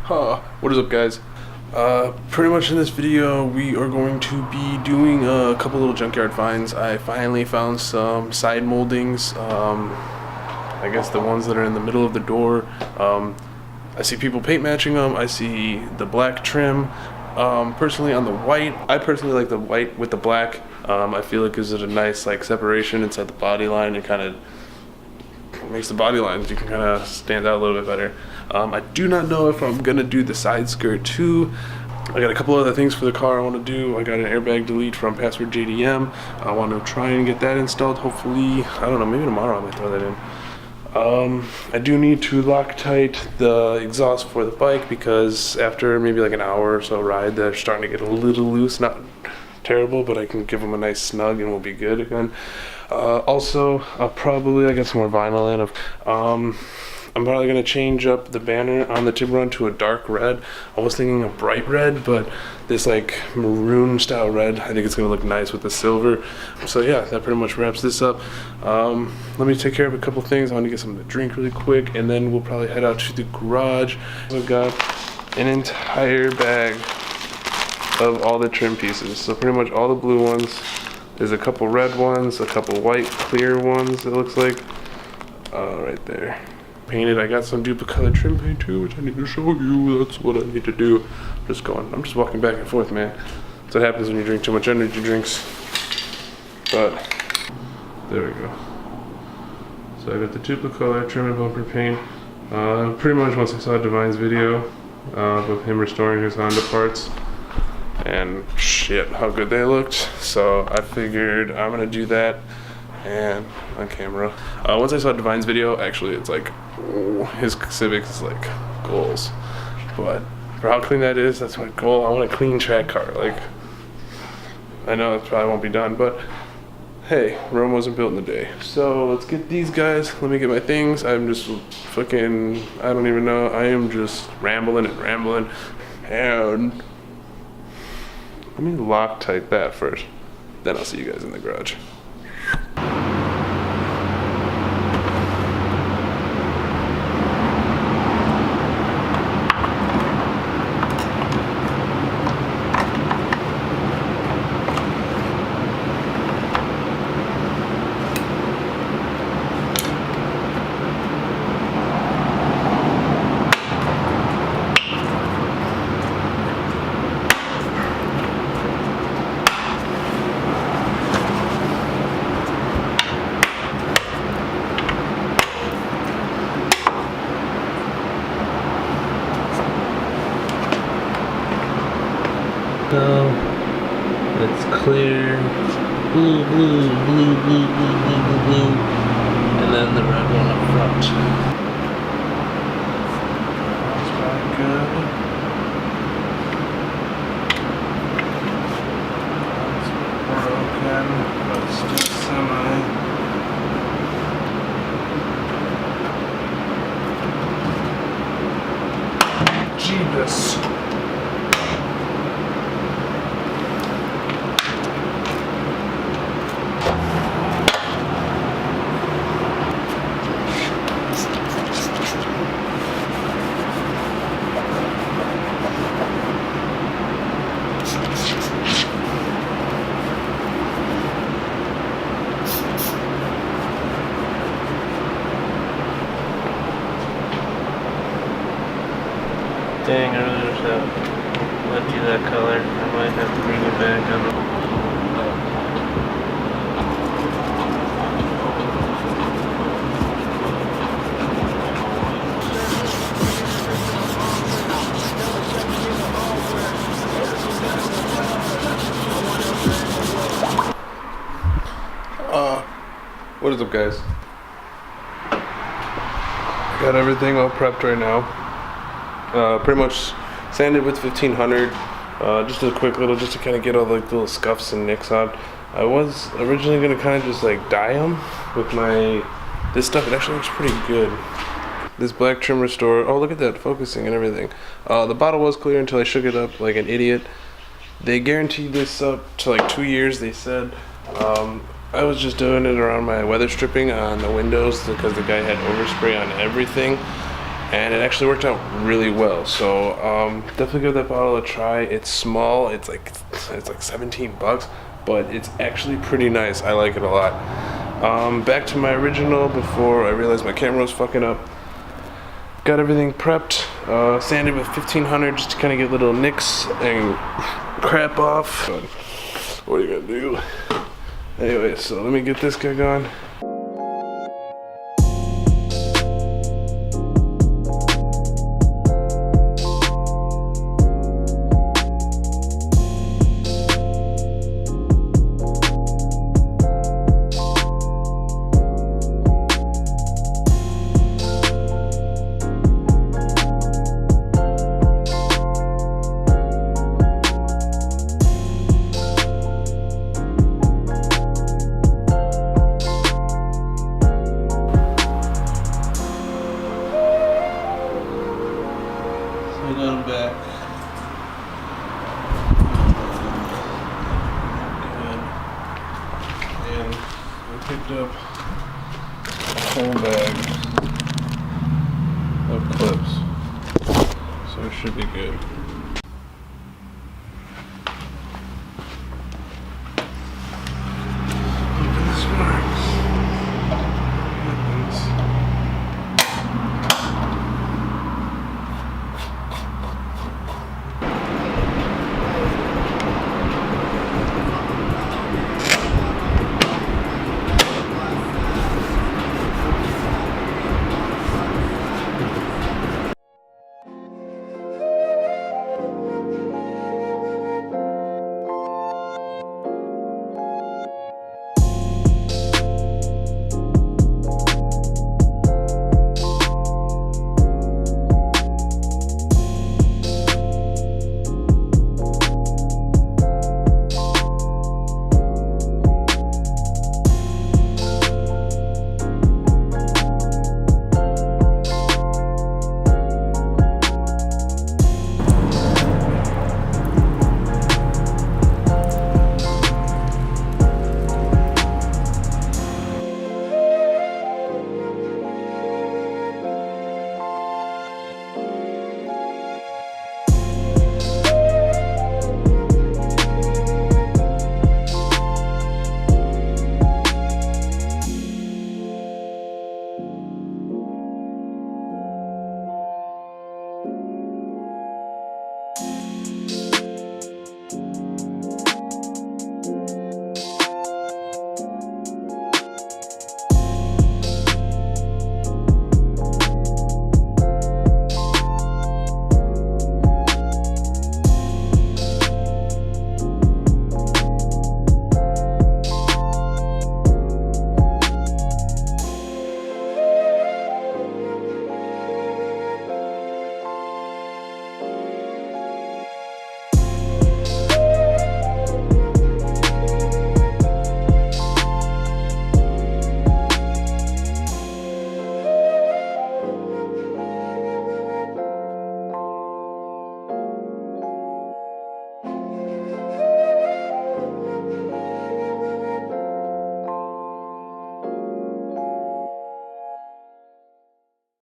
What is up, guys? Pretty much in this video we are going to be doing a couple little junkyard finds. I finally found some side moldings, I guess the ones that are in the middle of the door. I see people paint matching them. I see the black trim. Personally on the white, I personally like the white with the black. I feel it gives it a nice like separation inside the body line. It kind of makes the body lines, you can kind of stand out a little bit better. I do not know if I'm gonna do the side skirt too. I got a couple other things for the car I want to do. I got an airbag delete from Password JDM. I want to try and get that installed. Hopefully, I don't know, maybe tomorrow I might throw that in. I do need to Loctite the exhaust for the bike because after maybe like an hour or so ride, they're starting to get a little loose. Not terrible, but I can give them a nice snug and we'll be good again. Also, I got some more vinyl in. I'm probably going to change up the banner on the Tiburon to a dark red. I was thinking a bright red, but this like maroon style red, I think it's going to look nice with the silver. So yeah, that pretty much wraps this up. Let me take care of a couple things. I want to get something to drink really quick, and then we'll probably head out to the garage. I've got an entire bag of all the trim pieces. So pretty much all the blue ones. There's a couple red ones, a couple white clear ones, it looks like. Right there. Painted. I got some Dupli color trim paint too, which I need to show you. That's what I need to do. I'm just walking back and forth, man. That's what happens when you drink too much energy drinks. But there we go. So I got the Dupli color trim and bumper paint. Pretty much once I saw Divine's video of him restoring his Honda parts, and shit, how good they looked. So I figured I'm gonna do that. And on camera, once I saw Divine's video, actually it's like, his Civic is like goals, but for how clean that is, that's my goal. I want a clean track car. Like, I know it probably won't be done, but hey, Rome wasn't built in a day. So let's get these guys. Let me get my things. I'm just fucking, I don't even know. I am just rambling, and let me Loctite that first. Then I'll see you guys in the garage. So it's clear, blue, and then the red one up front. That's probably good. That's broken, but still semi. Jeebus. Dang, I really wish that left you that color. I might have to bring it back up. What is up, guys? Got everything all prepped right now. Pretty much sanded with 1500. Just a quick little, just to kind of get all the little scuffs and nicks out. I was originally gonna kind of just like dye them with this stuff. It actually looks pretty good. This black trim restore. Oh, look at that focusing and everything. The bottle was clear until I shook it up like an idiot. They guaranteed this up to like 2 years, they said. I was just doing it around my weather stripping on the windows because the guy had overspray on everything. and it actually worked out really well. So definitely give that bottle a try. It's small. It's like 17 bucks, but it's actually pretty nice. I like it a lot. Back to my original before I realized my camera was fucking up. Got everything prepped, sanded with 1500 just to kind of get little nicks and crap off. What are you gonna do? Anyway, so let me get this guy going. I got him back. And we picked up a whole bag of clips. So it should be good.